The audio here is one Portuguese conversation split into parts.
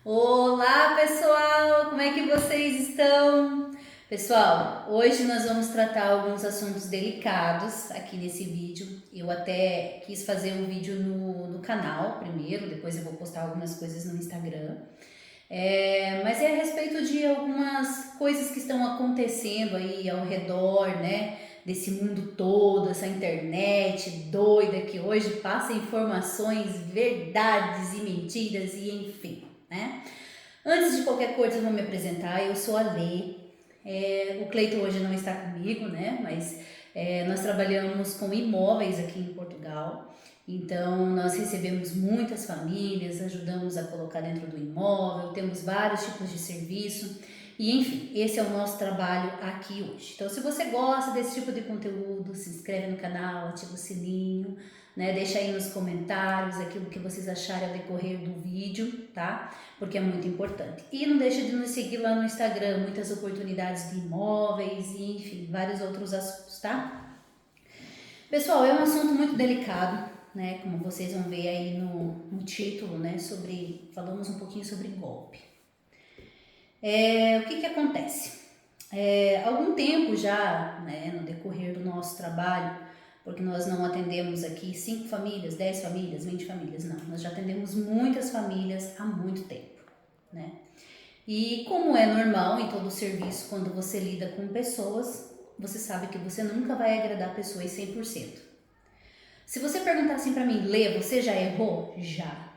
Olá, pessoal! Como é que vocês estão? Pessoal, hoje nós vamos tratar alguns assuntos delicados aqui nesse vídeo. Eu até quis fazer um vídeo no canal primeiro, depois eu vou postar algumas coisas no Instagram. Mas é a respeito de algumas coisas que estão acontecendo aí ao redor, né? Desse mundo todo, essa internet doida que hoje passa informações, verdades e mentiras e enfim, né? Antes de qualquer coisa, eu vou me apresentar. Eu sou a Lê. O Cleiton hoje não está comigo, né? Mas nós trabalhamos com imóveis aqui em Portugal. Então, nós recebemos muitas famílias, ajudamos a colocar dentro do imóvel, temos vários tipos de serviço. E enfim, esse é o nosso trabalho aqui hoje. Então, se você gosta desse tipo de conteúdo, se inscreve no canal, ativa o sininho, né? Deixa aí nos comentários aquilo que vocês acharem ao decorrer do vídeo, tá? Porque é muito importante. E não deixa de nos seguir lá no Instagram, muitas oportunidades de imóveis e enfim, vários outros assuntos, tá? Pessoal, é um assunto muito delicado, né? Como vocês vão ver aí no título, né? Falamos um pouquinho sobre golpe. O que acontece? Algum tempo já, né, no decorrer do nosso trabalho, porque nós não atendemos aqui 5 famílias, 10 famílias, 20 famílias, não. Nós já atendemos muitas famílias há muito tempo, né? E como é normal em todo o serviço, quando você lida com pessoas, você sabe que você nunca vai agradar pessoas 100%. Se você perguntar assim pra mim, Lê, você já errou? Já.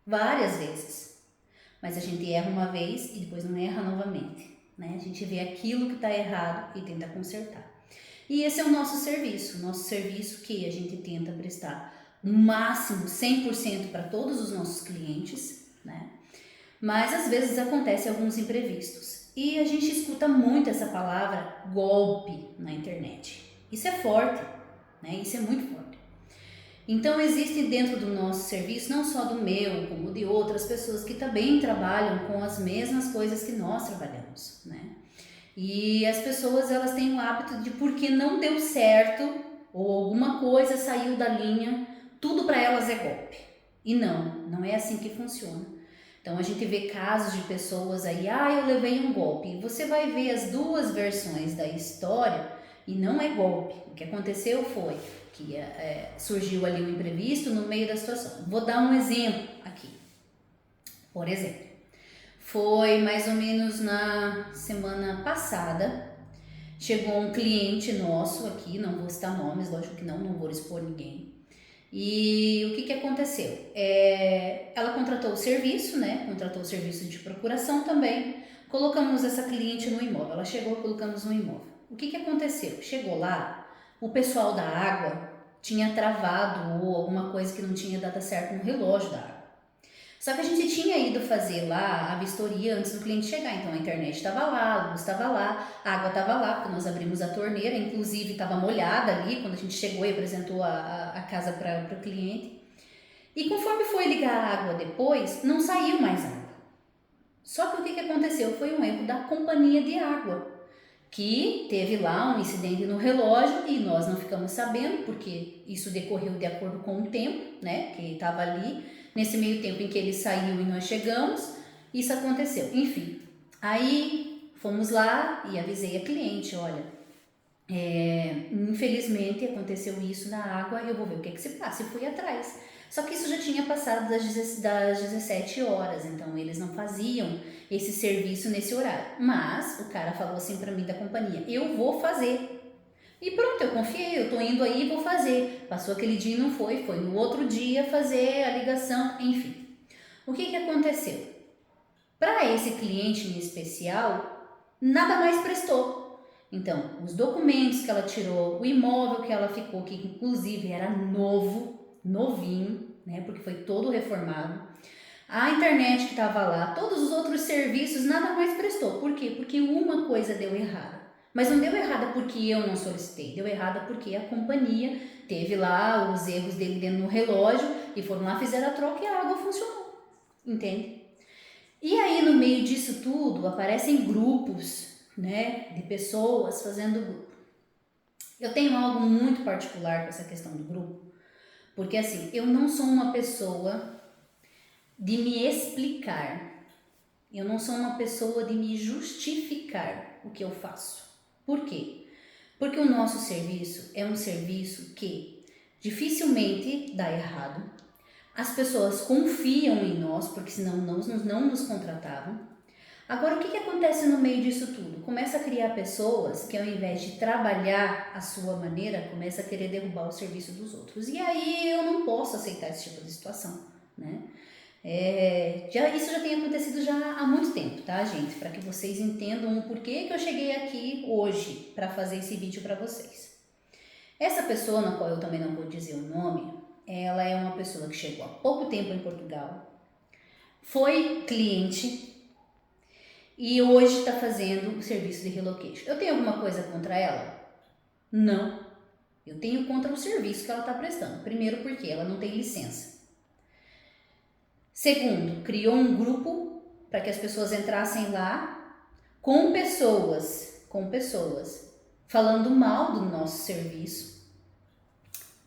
Várias vezes. Mas a gente erra uma vez e depois não erra novamente, né? A gente vê aquilo que está errado e tenta consertar. E esse é o nosso serviço que a gente tenta prestar o máximo 100% para todos os nossos clientes, né? Mas às vezes acontecem alguns imprevistos. E a gente escuta muito essa palavra golpe na internet. Isso é forte, né? Isso é muito forte. Então existe dentro do nosso serviço, não só do meu, como de outras pessoas que também trabalham com as mesmas coisas que nós trabalhamos, né? E as pessoas elas têm o hábito de porque não deu certo ou alguma coisa saiu da linha, tudo para elas é golpe. E não é assim que funciona. Então a gente vê casos de pessoas aí, eu levei um golpe. E você vai ver as duas versões da história e não é golpe. O que aconteceu foi que surgiu ali um imprevisto no meio da situação. Vou dar um exemplo aqui. Por exemplo, foi mais ou menos na semana passada, chegou um cliente nosso aqui, não vou citar nomes, lógico que não vou expor ninguém. E o que aconteceu? Ela contratou o serviço, né? Contratou o serviço de procuração também. Colocamos essa cliente no imóvel. Ela chegou, colocamos no imóvel. O que aconteceu? Chegou lá, o pessoal da água tinha travado ou alguma coisa que não tinha dado certo no relógio da água. Só que a gente tinha ido fazer lá a vistoria antes do cliente chegar, então a internet estava lá, a luz estava lá, a água estava lá, porque nós abrimos a torneira, inclusive estava molhada ali quando a gente chegou e apresentou a casa para o cliente. E conforme foi ligar a água depois, não saiu mais água. Só que o que aconteceu? Foi um erro da companhia de água, que teve lá um incidente no relógio e nós não ficamos sabendo, porque isso decorreu de acordo com o tempo, né, que estava ali. Nesse meio tempo em que ele saiu e nós chegamos, isso aconteceu. Enfim, aí fomos lá e avisei a cliente, olha, infelizmente aconteceu isso na água, eu vou ver o que se passa. E fui atrás. Só que isso já tinha passado das 17 horas, então eles não faziam esse serviço nesse horário. Mas o cara falou assim para mim da companhia, eu vou fazer. E pronto, eu confiei, eu tô indo aí e vou fazer. Passou aquele dia e não foi no outro dia fazer a ligação, enfim. O que aconteceu? Para esse cliente em especial, nada mais prestou. Então, os documentos que ela tirou, o imóvel que ela ficou, que inclusive era novo, novinho, né? Porque foi todo reformado. A internet que estava lá, todos os outros serviços, nada mais prestou. Por quê? Porque uma coisa deu errada. Mas não deu errada porque eu não solicitei, deu errada porque a companhia teve lá os erros dele dentro do relógio e foram lá, fizeram a troca e a água funcionou. Entende? E aí, no meio disso tudo, aparecem grupos, né, de pessoas fazendo grupo. Eu tenho algo muito particular com essa questão do grupo, porque assim, eu não sou uma pessoa de me explicar. Eu não sou uma pessoa de me justificar o que eu faço. Por quê? Porque o nosso serviço é um serviço que dificilmente dá errado. As pessoas confiam em nós, porque senão não nos contratavam. Agora, o que acontece no meio disso tudo? Começa a criar pessoas que, ao invés de trabalhar a sua maneira, começa a querer derrubar o serviço dos outros. E aí eu não posso aceitar esse tipo de situação, né? Isso já tem acontecido já há muito tempo, tá, gente? Para que vocês entendam o porquê que eu cheguei aqui hoje para fazer esse vídeo para vocês. Essa pessoa, na qual eu também não vou dizer o nome, ela é uma pessoa que chegou há pouco tempo em Portugal, foi cliente e hoje está fazendo o serviço de relocation. Eu tenho alguma coisa contra ela? Não. Eu tenho contra o serviço que ela está prestando. Primeiro, porque ela não tem licença. Segundo, criou um grupo para que as pessoas entrassem lá com pessoas falando mal do nosso serviço.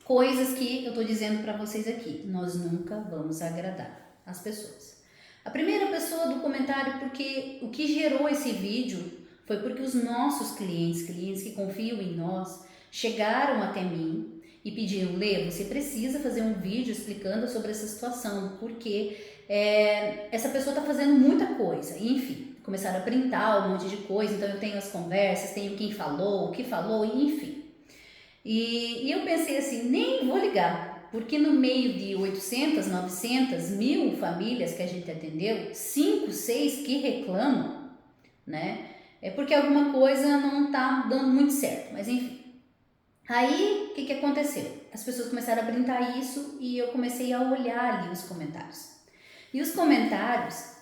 Coisas que eu estou dizendo para vocês aqui. Nós nunca vamos agradar as pessoas. A primeira pessoa do comentário, porque o que gerou esse vídeo foi porque os nossos clientes que confiam em nós, chegaram até mim e pediram: Lê, você precisa fazer um vídeo explicando sobre essa situação, porque essa pessoa está fazendo muita coisa. E, enfim, começaram a printar um monte de coisa, então eu tenho as conversas, tenho quem falou, o que falou, enfim. E eu pensei assim, nem vou ligar. Porque no meio de 800, 900, 1000 famílias que a gente atendeu, 5, 6 que reclamam, né? É porque alguma coisa não tá dando muito certo, mas enfim. Aí, o que aconteceu? As pessoas começaram a printar isso e eu comecei a olhar ali os comentários. E os comentários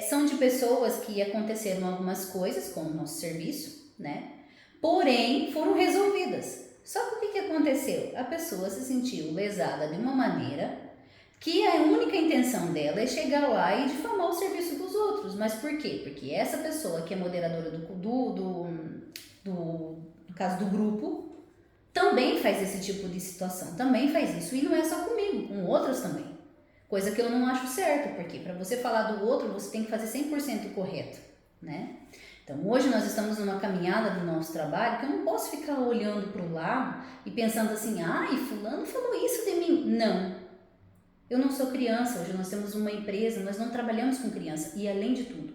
são de pessoas que aconteceram algumas coisas com o nosso serviço, né? Porém, foram resolvidas. Só que o que aconteceu? A pessoa se sentiu lesada de uma maneira que a única intenção dela é chegar lá e difamar o serviço dos outros. Mas por quê? Porque essa pessoa que é moderadora no caso do grupo, também faz esse tipo de situação, também faz isso. E não é só comigo, com outros também. Coisa que eu não acho certo, porque para você falar do outro, você tem que fazer 100% correto, né? Então, hoje nós estamos numa caminhada do nosso trabalho que eu não posso ficar olhando para o lado e pensando assim, ai, fulano falou isso de mim. Não, eu não sou criança, hoje nós temos uma empresa, nós não trabalhamos com criança. E além de tudo,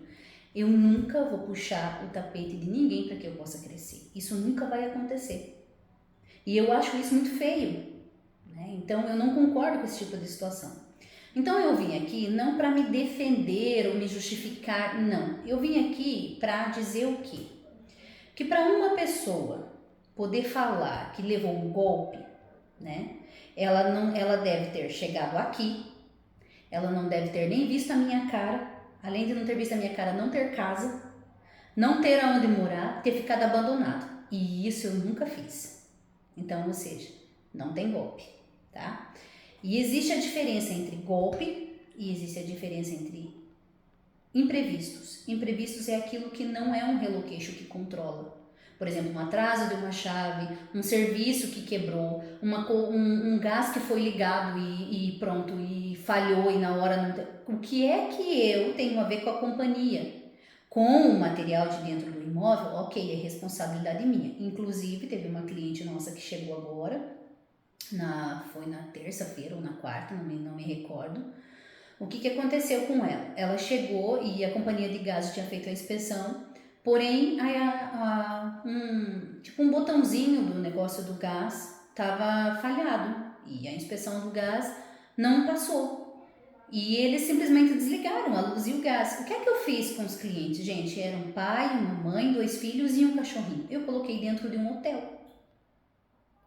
eu nunca vou puxar o tapete de ninguém para que eu possa crescer. Isso nunca vai acontecer. E eu acho isso muito feio, né? Então, eu não concordo com esse tipo de situação. Então eu vim aqui não para me defender ou me justificar, não. Eu vim aqui para dizer o quê? Que para uma pessoa poder falar que levou um golpe, né? Ela deve ter chegado aqui, ela não deve ter nem visto a minha cara, além de não ter visto a minha cara, não ter casa, não ter aonde morar, ter ficado abandonado. E isso eu nunca fiz. Então, ou seja, não tem golpe, tá? E existe a diferença entre golpe e existe a diferença entre imprevistos. Imprevistos é aquilo que não é um relocation que controla. Por exemplo, um atraso de uma chave, um serviço que quebrou, um gás que foi ligado e pronto, e falhou e na hora não... O que é que eu tenho a ver com a companhia? Com o material de dentro do imóvel, ok, é responsabilidade minha. Inclusive, teve uma cliente nossa que chegou agora, foi na terça-feira ou na quarta, não me recordo. O que aconteceu com ela? Ela chegou e a companhia de gás tinha feito a inspeção, porém um botãozinho do negócio do gás estava falhado e a inspeção do gás não passou. E eles simplesmente desligaram a luz e o gás. O que é que eu fiz com os clientes? Gente, era um pai, uma mãe, 2 filhos e um cachorrinho. Eu coloquei dentro de um hotel.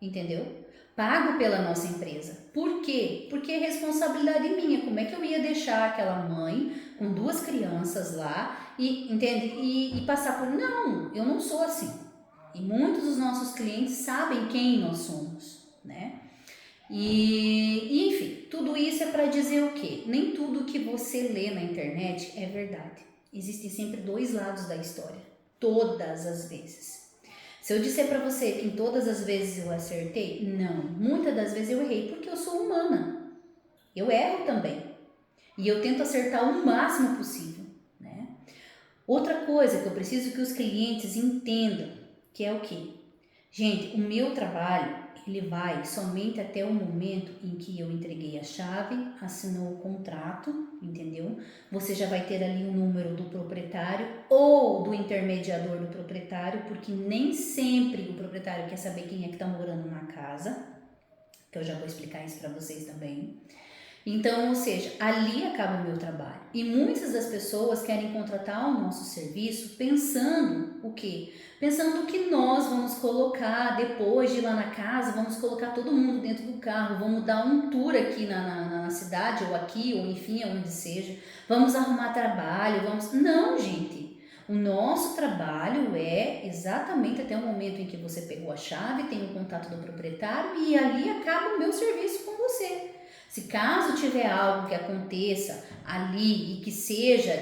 Entendeu? Pago pela nossa empresa. Por quê? Porque é responsabilidade minha. Como é que eu ia deixar aquela mãe com 2 crianças lá e, entende? E passar por... Não, eu não sou assim. E muitos dos nossos clientes sabem quem nós somos, né? E enfim, tudo isso é para dizer o quê? Nem tudo que você lê na internet é verdade. Existem sempre 2 lados da história. Todas as vezes. Se eu disser para você que em todas as vezes eu acertei, não. Muitas das vezes eu errei, porque eu sou humana. Eu erro também. E eu tento acertar o máximo possível, né? Outra coisa que eu preciso que os clientes entendam, que é o quê? Gente, o meu trabalho, ele vai somente até o momento em que eu entreguei a chave, assinou o contrato, entendeu? Você já vai ter ali o número do proprietário ou do intermediador do proprietário, porque nem sempre o proprietário quer saber quem é que está morando na casa, que eu já vou explicar isso para vocês também. Então, ou seja, ali acaba o meu trabalho. E muitas das pessoas querem contratar o nosso serviço pensando o quê? Pensando que nós vamos colocar, depois de ir lá na casa, vamos colocar todo mundo dentro do carro, vamos dar um tour aqui na cidade, ou aqui, ou enfim, onde seja, vamos arrumar trabalho, vamos... Não, gente! O nosso trabalho é exatamente até o momento em que você pegou a chave, tem o contato do proprietário e ali acaba o meu serviço com você. Se caso tiver algo que aconteça ali e que seja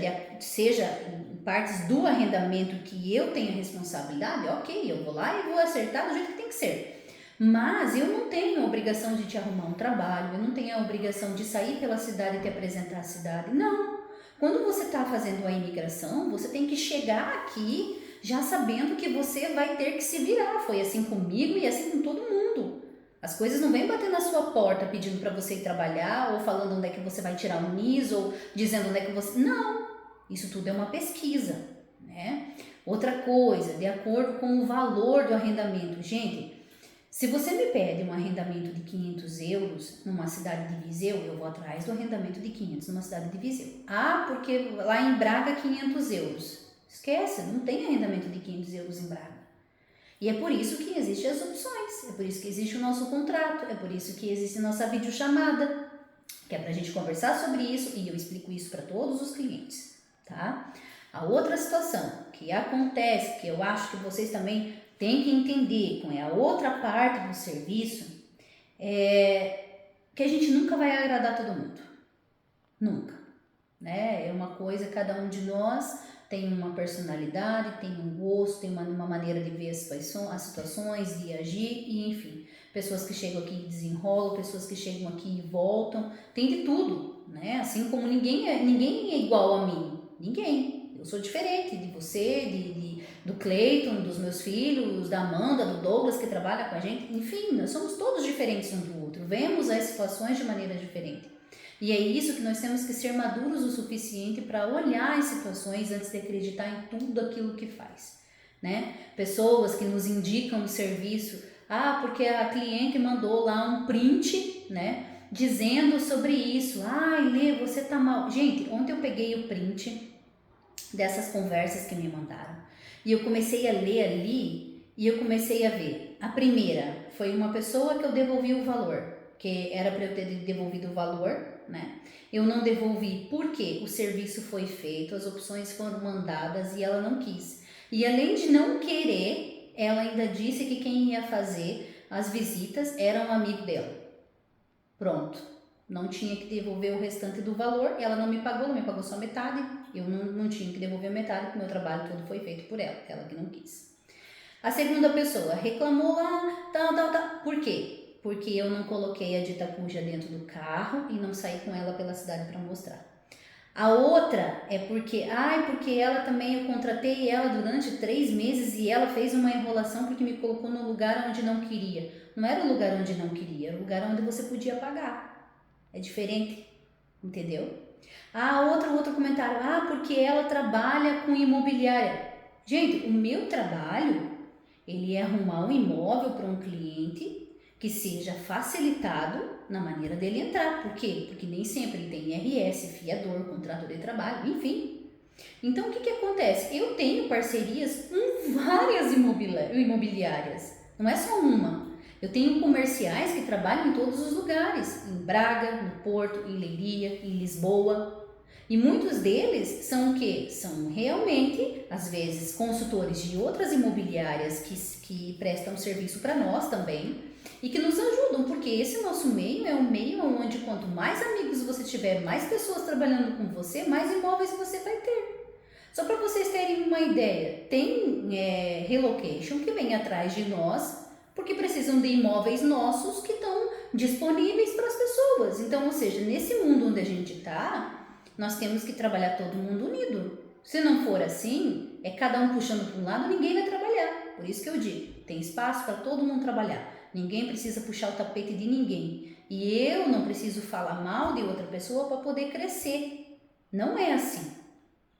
partes do arrendamento que eu tenho responsabilidade, ok, eu vou lá e vou acertar do jeito que tem que ser. Mas eu não tenho a obrigação de te arrumar um trabalho, eu não tenho a obrigação de sair pela cidade e te apresentar a cidade, não. Quando você está fazendo a imigração, você tem que chegar aqui já sabendo que você vai ter que se virar. Foi assim comigo e assim com todo mundo. As coisas não vêm bater na sua porta pedindo para você ir trabalhar ou falando onde é que você vai tirar o NIS ou dizendo onde é que você... Não, isso tudo é uma pesquisa, né? Outra coisa, de acordo com o valor do arrendamento. Gente, se você me pede um arrendamento de 500 euros numa cidade de Viseu, eu vou atrás do arrendamento de 500 numa cidade de Viseu. Ah, porque lá em Braga 500 euros. Esquece, não tem arrendamento de 500 euros em Braga. E é por isso que existem as opções, é por isso que existe o nosso contrato, é por isso que existe a nossa videochamada, que é pra gente conversar sobre isso e eu explico isso para todos os clientes, tá? A outra situação que acontece, que eu acho que vocês também têm que entender, com a outra parte do serviço, é que a gente nunca vai agradar todo mundo, nunca, né? É uma coisa, cada um de nós tem uma personalidade, tem um gosto, tem uma maneira de ver as situações, de agir e enfim. Pessoas que chegam aqui e desenrolam, pessoas que chegam aqui e voltam, tem de tudo, né? Assim como ninguém é igual a mim, ninguém. Eu sou diferente de você, do Cleiton, dos meus filhos, da Amanda, do Douglas que trabalha com a gente, enfim, nós somos todos diferentes um do outro, vemos as situações de maneira diferente. E é isso que nós temos que ser maduros o suficiente para olhar as situações antes de acreditar em tudo aquilo que faz, né? Pessoas que nos indicam o serviço, porque a cliente mandou lá um print, né? Dizendo sobre isso, Lê, você tá mal. Gente, ontem eu peguei o print dessas conversas que me mandaram e eu comecei a ler ali e eu comecei a ver. A primeira foi uma pessoa que eu devolvi o valor, que era para eu ter devolvido o valor, né? Eu não devolvi porque o serviço foi feito, as opções foram mandadas e ela não quis. E além de não querer, ela ainda disse que quem ia fazer as visitas era um amigo dela. Pronto. Não tinha que devolver o restante do valor, ela não me pagou, ela me pagou só metade, eu não tinha que devolver a metade, porque o meu trabalho todo foi feito por ela que não quis. A segunda pessoa reclamou lá, tal. Por quê? Porque eu não coloquei a dita cuja dentro do carro e não saí com ela pela cidade para mostrar. A outra é porque ela também, eu contratei ela durante 3 meses e ela fez uma enrolação porque me colocou no lugar onde não queria. Não era o lugar onde não queria, era o lugar onde você podia pagar. É diferente, entendeu? Outro comentário, porque ela trabalha com imobiliária. Gente, o meu trabalho, ele é arrumar um imóvel para um cliente que seja facilitado na maneira dele entrar. Por quê? Porque nem sempre ele tem IRS, fiador, contrato de trabalho, enfim. Então, o que acontece? Eu tenho parcerias com várias imobiliárias, não é só uma. Eu tenho comerciais que trabalham em todos os lugares, em Braga, no Porto, em Leiria, em Lisboa. E muitos deles são o quê? São realmente, às vezes, consultores de outras imobiliárias que prestam serviço para nós também e que nos ajudam, porque esse nosso meio é um meio onde quanto mais amigos você tiver, mais pessoas trabalhando com você, mais imóveis você vai ter. Só para vocês terem uma ideia, tem relocation que vem atrás de nós porque precisam de imóveis nossos que estão disponíveis para as pessoas. Então, ou seja, nesse mundo onde a gente está, nós temos que trabalhar todo mundo unido. Se não for assim, é cada um puxando para um lado, ninguém vai trabalhar. Por isso que eu digo, tem espaço para todo mundo trabalhar. Ninguém precisa puxar o tapete de ninguém. E eu não preciso falar mal de outra pessoa para poder crescer. Não é assim,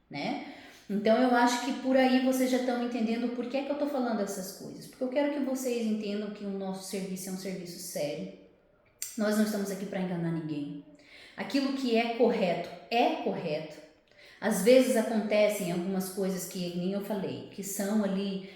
né? Então eu acho que por aí vocês já estão entendendo por que é que eu estou falando essas coisas. Porque eu quero que vocês entendam que o nosso serviço é um serviço sério. Nós não estamos aqui para enganar ninguém. Aquilo que é correto é correto. Às vezes acontecem algumas coisas que nem eu falei, que são ali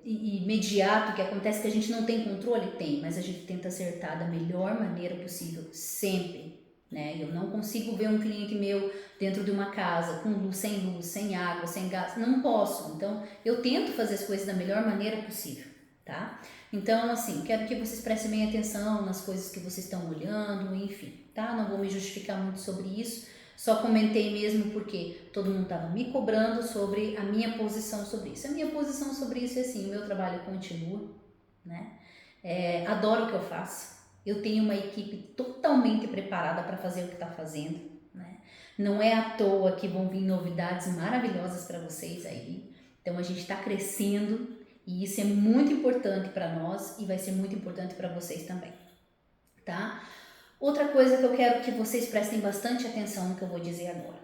imediato, que acontece que a gente não tem controle, tem, mas a gente tenta acertar da melhor maneira possível, sempre. Né? Eu não consigo ver um cliente meu dentro de uma casa com luz, sem água, sem gás, não posso. Então eu tento fazer as coisas da melhor maneira possível, tá? Então assim, quero que vocês prestem bem atenção nas coisas que vocês estão olhando, enfim, tá? Não vou me justificar muito sobre isso, só comentei mesmo porque todo mundo estava me cobrando sobre a minha posição sobre isso. A minha posição sobre isso é assim, o meu trabalho continua, né? Adoro o que eu faço. Eu tenho uma equipe totalmente preparada para fazer o que está fazendo, né? Não é à toa que vão vir novidades maravilhosas para vocês aí. Então a gente está crescendo e isso é muito importante para nós e vai ser muito importante para vocês também, tá? Outra coisa que eu quero que vocês prestem bastante atenção no que eu vou dizer agora.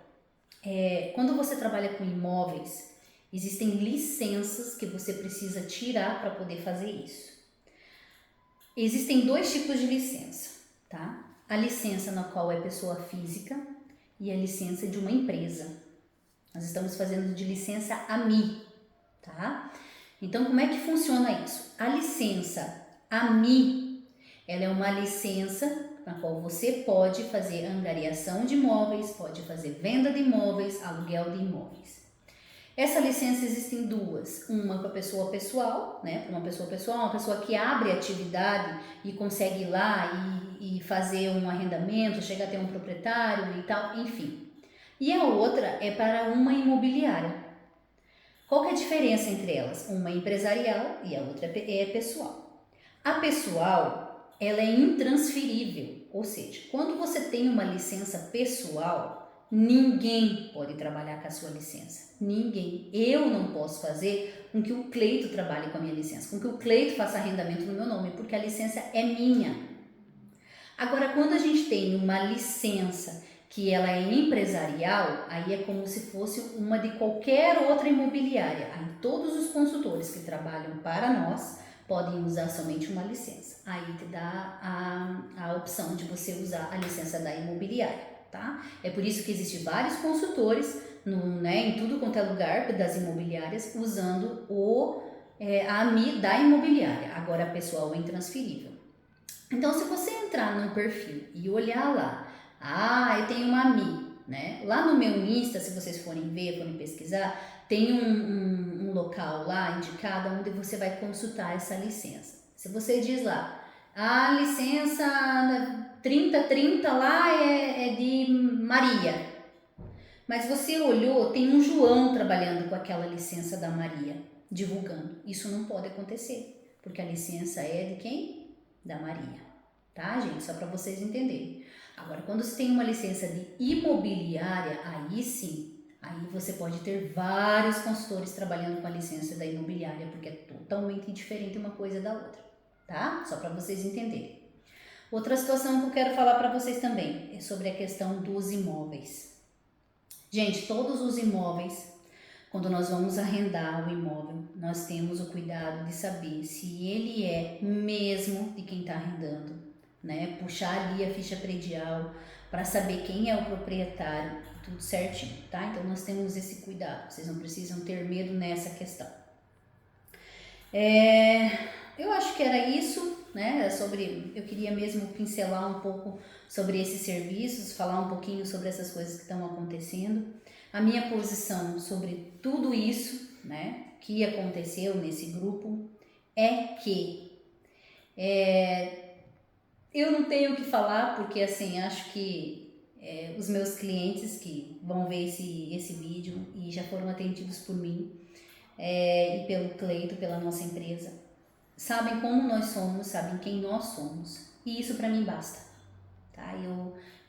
Quando você trabalha com imóveis, existem licenças que você precisa tirar para poder fazer isso. Existem dois tipos de licença, tá? A licença na qual é pessoa física e a licença de uma empresa. Nós estamos fazendo de licença AMI, tá? Então, como é que funciona isso? A licença AMI, ela é uma licença na qual você pode fazer angariação de imóveis, pode fazer venda de imóveis, aluguel de imóveis. Essa licença existem duas, uma para pessoa pessoal, né? Para uma pessoa que abre atividade e consegue ir lá e fazer um arrendamento, chega a ter um proprietário e tal, enfim. E a outra é para uma imobiliária. Qual que é a diferença entre elas? Uma é empresarial e a outra é pessoal. A pessoal, ela é intransferível, ou seja, quando você tem uma licença pessoal, ninguém pode trabalhar com a sua licença. Ninguém. Eu não posso fazer com que o Cleito trabalhe com a minha licença, com que o Cleito faça arrendamento no meu nome, porque a licença é minha. Agora, quando a gente tem uma licença que ela é empresarial, aí é como se fosse uma de qualquer outra imobiliária. Aí todos os consultores que trabalham para nós podem usar somente uma licença. Aí te dá a opção de você usar a licença da imobiliária, tá? É por isso que existem vários consultores em tudo quanto é lugar das imobiliárias usando a AMI da imobiliária. Agora a pessoal é intransferível. Então, se você entrar no perfil e olhar lá, eu tenho uma AMI, né? Lá no meu Insta, se vocês forem pesquisar, tem um local lá indicado onde você vai consultar essa licença. Se você diz lá, a licença 3030 lá é de Maria, mas você olhou, tem um João trabalhando com aquela licença da Maria, divulgando. Isso não pode acontecer, porque a licença é de quem? Da Maria, tá, gente? Só para vocês entenderem. Agora, quando você tem uma licença de imobiliária, aí sim, aí você pode ter vários consultores trabalhando com a licença da imobiliária, porque é totalmente diferente uma coisa da outra, tá? Só para vocês entenderem. Outra situação que eu quero falar para vocês também é sobre a questão dos imóveis. Gente, todos os imóveis, quando nós vamos arrendar o imóvel, nós temos o cuidado de saber se ele é mesmo de quem está arrendando, né? Puxar ali a ficha predial para saber quem é o proprietário, tudo certinho, tá? Então nós temos esse cuidado, vocês não precisam ter medo nessa questão. Eu acho que era isso, né? Eu queria mesmo pincelar um pouco sobre esses serviços, falar um pouquinho sobre essas coisas que estão acontecendo. A minha posição sobre tudo isso, né, que aconteceu nesse grupo é que eu não tenho o que falar, porque assim, acho que os meus clientes que vão ver esse vídeo e já foram atendidos por mim e pelo Cleito, pela nossa empresa, sabem como nós somos, sabem quem nós somos, e isso para mim basta, tá?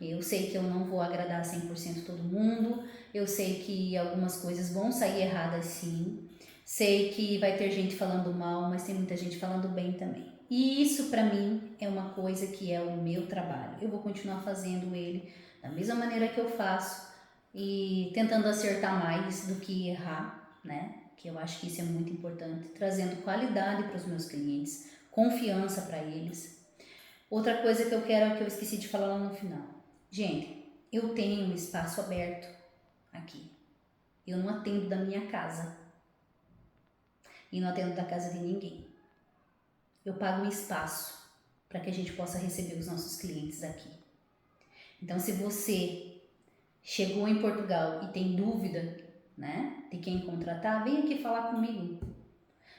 Eu sei que eu não vou agradar 100% todo mundo, eu sei que algumas coisas vão sair erradas sim, sei que vai ter gente falando mal, mas tem muita gente falando bem também. E isso para mim é uma coisa que é o meu trabalho. Eu vou continuar fazendo ele da mesma maneira que eu faço e tentando acertar mais do que errar, né? Que eu acho que isso é muito importante, trazendo qualidade para os meus clientes, confiança para eles. Outra coisa que eu quero, que eu esqueci de falar lá no final. Gente, eu tenho um espaço aberto aqui. Eu não atendo da minha casa e não atendo da casa de ninguém. Eu pago um espaço para que a gente possa receber os nossos clientes aqui. Então, se você chegou em Portugal e tem dúvida, né, de quem contratar, vem aqui falar comigo.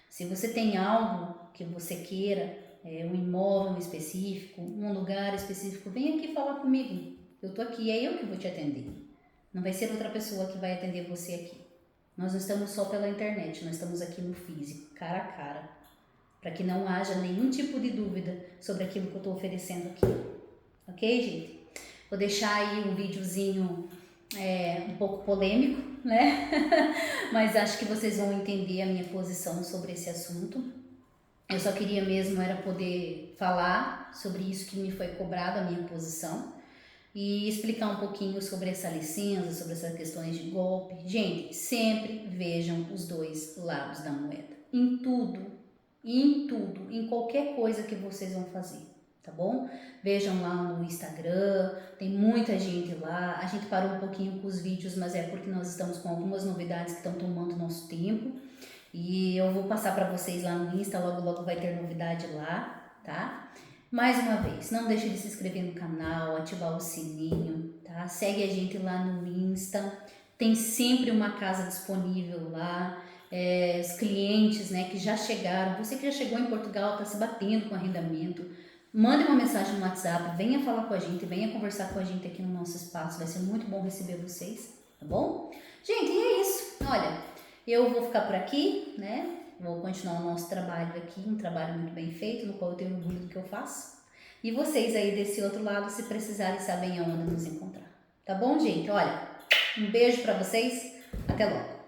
Se você tem algo que você queira, um imóvel específico, um lugar específico, vem aqui falar comigo. Eu tô aqui, é eu que vou te atender. Não vai ser outra pessoa que vai atender você aqui. Nós não estamos só pela internet, nós estamos aqui no físico, cara a cara, para que não haja nenhum tipo de dúvida sobre aquilo que eu estou oferecendo aqui. Ok, gente? Vou deixar aí um videozinho um pouco polêmico, né? Mas acho que vocês vão entender a minha posição sobre esse assunto. Eu só queria mesmo era poder falar sobre isso que me foi cobrado, a minha posição, e explicar um pouquinho sobre essa licença, sobre essas questões de golpe. Gente, sempre vejam os dois lados da moeda. Em tudo, em qualquer coisa que vocês vão fazer, tá bom? Vejam lá no Instagram, tem muita gente lá. A gente parou um pouquinho com os vídeos, mas é porque nós estamos com algumas novidades que estão tomando nosso tempo. E eu vou passar para vocês lá no Insta, logo vai ter novidade lá, tá? Mais uma vez, não deixe de se inscrever no canal, ativar o sininho, tá? Segue a gente lá no Insta, tem sempre uma casa disponível lá, os clientes, né, que já chegaram, você que já chegou em Portugal, está se batendo com arrendamento, mande uma mensagem no WhatsApp, venha falar com a gente, venha conversar com a gente aqui no nosso espaço, vai ser muito bom receber vocês, tá bom? Gente, e é isso, olha, eu vou ficar por aqui, né? Vou continuar o nosso trabalho aqui, um trabalho muito bem feito, no qual eu tenho orgulho do que eu faço. E vocês aí desse outro lado, se precisarem, sabem aonde nos encontrar. Tá bom, gente? Olha, um beijo pra vocês, até logo.